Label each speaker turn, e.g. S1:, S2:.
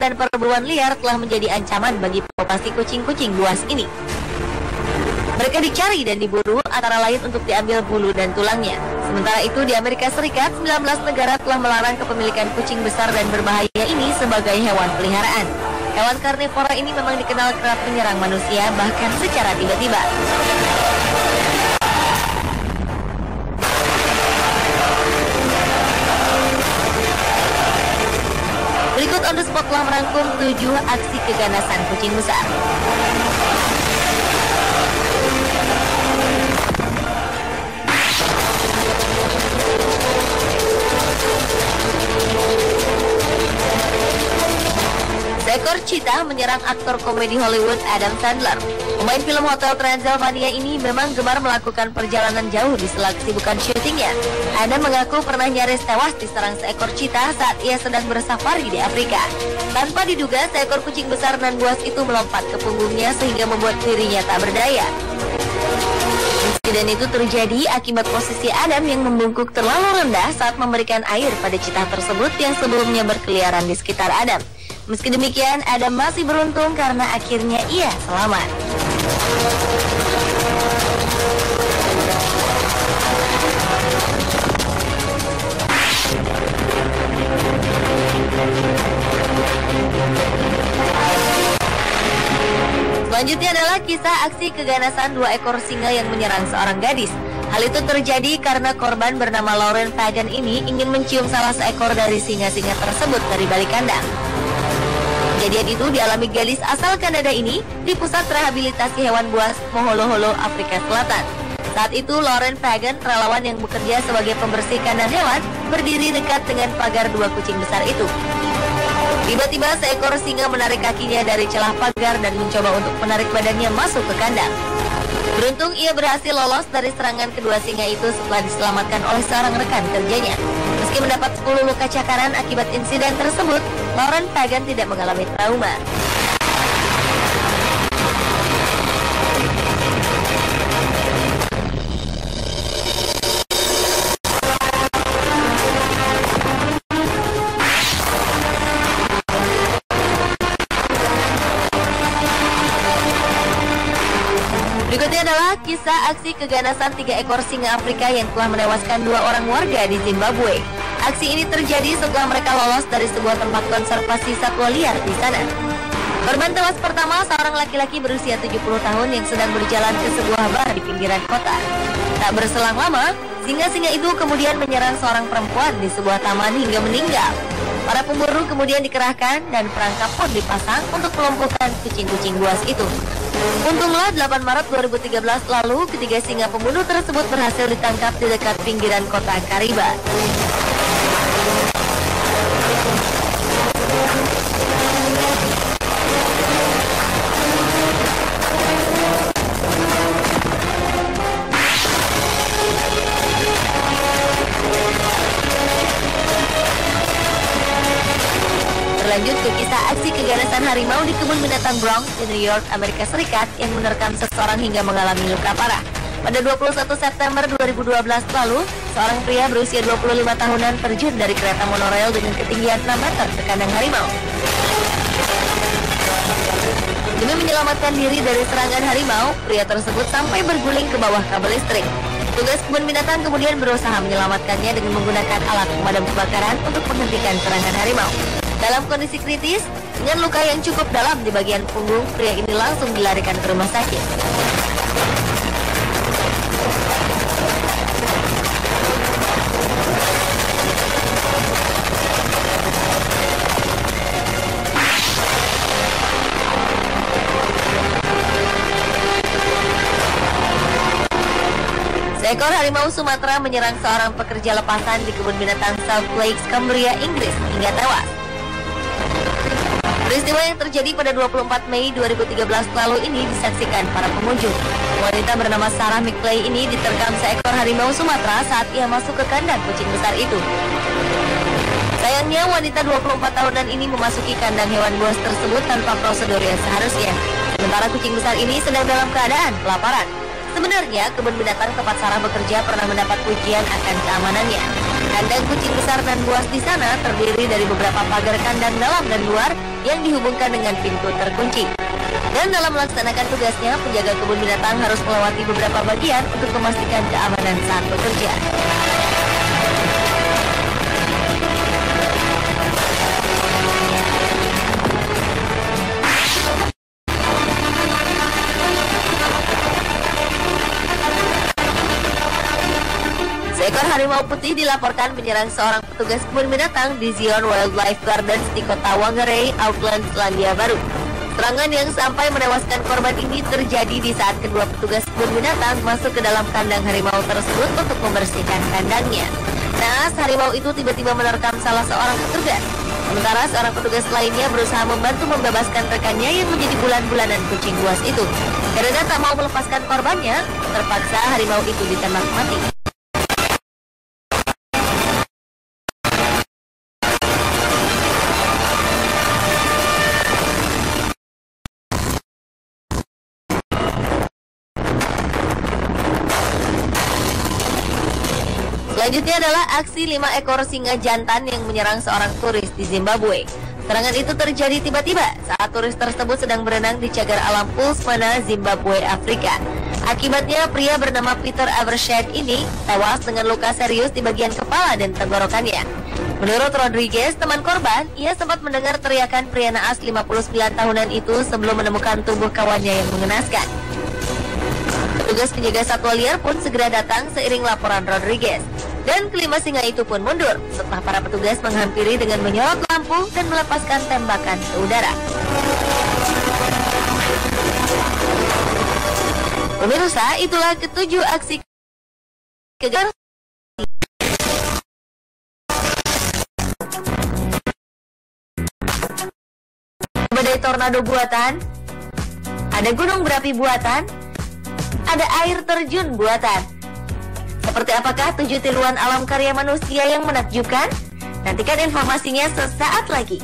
S1: dan perburuan liar telah menjadi ancaman bagi populasi kucing-kucing buas ini. Mereka dicari dan diburu antara lain untuk diambil bulu dan tulangnya. Sementara itu di Amerika Serikat, 19 negara telah melarang kepemilikan kucing besar dan berbahaya ini sebagai hewan peliharaan. Hewan karnivora ini memang dikenal kerap menyerang manusia bahkan secara tiba-tiba. Berikut On The Spot telah merangkum 7 aksi keganasan kucing besar. Seekor cheetah menyerang aktor komedi Hollywood Adam Sandler. Pemain film Hotel Transylvania ini memang gemar melakukan perjalanan jauh di sela kesibukan syutingnya. Adam mengaku pernah nyaris tewas diserang seekor cheetah saat ia sedang bersafari di Afrika. Tanpa diduga, seekor kucing besar nan buas itu melompat ke punggungnya sehingga membuat dirinya tak berdaya. Insiden itu terjadi akibat posisi Adam yang membungkuk terlalu rendah saat memberikan air pada cheetah tersebut yang sebelumnya berkeliaran di sekitar Adam. Meski demikian, Adam masih beruntung karena akhirnya ia selamat. Selanjutnya adalah kisah aksi keganasan 2 ekor singa yang menyerang seorang gadis. Hal itu terjadi karena korban bernama Lauren Fagan ini ingin mencium salah seekor dari singa-singa tersebut dari balik kandang. Kejadian itu dialami gadis asal Kanada ini di pusat rehabilitasi hewan buas Moholoholo, Afrika Selatan. Saat itu Lauren Fagan, relawan yang bekerja sebagai pembersih kandang hewan, berdiri dekat dengan pagar 2 kucing besar itu. Tiba-tiba seekor singa menarik kakinya dari celah pagar dan mencoba untuk menarik badannya masuk ke kandang. Beruntung ia berhasil lolos dari serangan kedua singa itu setelah diselamatkan oleh seorang rekan kerjanya. Meski mendapat 10 luka cakaran akibat insiden tersebut, Lauren Fagan tidak mengalami trauma. Berikutnya adalah kisah aksi keganasan 3 ekor singa Afrika yang telah menewaskan 2 orang warga di Zimbabwe. Aksi ini terjadi setelah mereka lolos dari sebuah tempat konservasi satwa liar di sana. Korban tewas pertama seorang laki-laki berusia 70 tahun yang sedang berjalan ke sebuah bar di pinggiran kota. Tak berselang lama, singa-singa itu kemudian menyerang seorang perempuan di sebuah taman hingga meninggal. Para pemburu kemudian dikerahkan dan perangkap pun dipasang untuk melumpuhkan kucing-kucing buas itu. Untunglah 8 Maret 2013 lalu ketiga singa pembunuh tersebut berhasil ditangkap di dekat pinggiran kota Kariba. Lanjut ke kisah aksi keganasan harimau di kebun binatang Bronx di New York, Amerika Serikat yang menerkam seseorang hingga mengalami luka parah. Pada 21 September 2012 lalu, seorang pria berusia 25 tahunan terjun dari kereta monorail dengan ketinggian 6 meter ke kandang harimau. Demi menyelamatkan diri dari serangan harimau, pria tersebut sampai berguling ke bawah kabel listrik. Tugas kebun binatang kemudian berusaha menyelamatkannya dengan menggunakan alat pemadam kebakaran untuk menghentikan serangan harimau. Dalam kondisi kritis, dengan luka yang cukup dalam di bagian punggung, pria ini langsung dilarikan ke rumah sakit. Seekor harimau Sumatera menyerang seorang pekerja lepasan di kebun binatang South Lakes, Cumbria, Inggris hingga tewas. Peristiwa yang terjadi pada 24 Mei 2013 lalu ini disaksikan para pengunjung. Wanita bernama Sarah McClay ini diterkam seekor harimau Sumatera saat ia masuk ke kandang kucing besar itu. Sayangnya wanita 24 tahunan ini memasuki kandang hewan buas tersebut tanpa prosedur yang seharusnya. Sementara kucing besar ini sedang dalam keadaan kelaparan. Sebenarnya, kebun binatang tempat Sarah bekerja pernah mendapat pujian akan keamanannya. Kandang kucing besar dan buas di sana terdiri dari beberapa pagar kandang dalam dan luar yang dihubungkan dengan pintu terkunci. Dan dalam melaksanakan tugasnya, penjaga kebun binatang harus melewati beberapa bagian untuk memastikan keamanan saat bekerja. Seekor harimau putih dilaporkan menyerang seorang petugas kebun binatang di Zion Wildlife Gardens di kota Whangarei, Auckland, Selandia Baru. Serangan yang sampai menewaskan korban ini terjadi di saat kedua petugas kebun binatang masuk ke dalam kandang harimau tersebut untuk membersihkan kandangnya. Naas, harimau itu tiba-tiba menerkam salah seorang petugas. Sementara seorang petugas lainnya berusaha membantu membebaskan rekannya yang menjadi bulan-bulanan kucing buas itu. Karena tak mau melepaskan korbannya, terpaksa harimau itu ditembak mati. Selanjutnya adalah aksi 5 ekor singa jantan yang menyerang seorang turis di Zimbabwe. Serangan itu terjadi tiba-tiba saat turis tersebut sedang berenang di cagar alam Pulsmana, Zimbabwe, Afrika. Akibatnya, pria bernama Peter Evershed ini tewas dengan luka serius di bagian kepala dan tenggorokannya. Menurut Rodriguez, teman korban, ia sempat mendengar teriakan pria naas 59 tahunan itu sebelum menemukan tubuh kawannya yang mengenaskan. Petugas penjaga satwa liar pun segera datang seiring laporan Rodriguez. Dan kelima singa itu pun mundur setelah para petugas menghampiri dengan menyorot lampu dan melepaskan tembakan ke udara. Pemirsa, itulah ketujuh aksi keganasan badai tornado buatan, ada gunung berapi buatan, ada air terjun buatan. Seperti apakah 7 tiluan alam karya manusia yang menakjubkan? Nantikan informasinya sesaat lagi.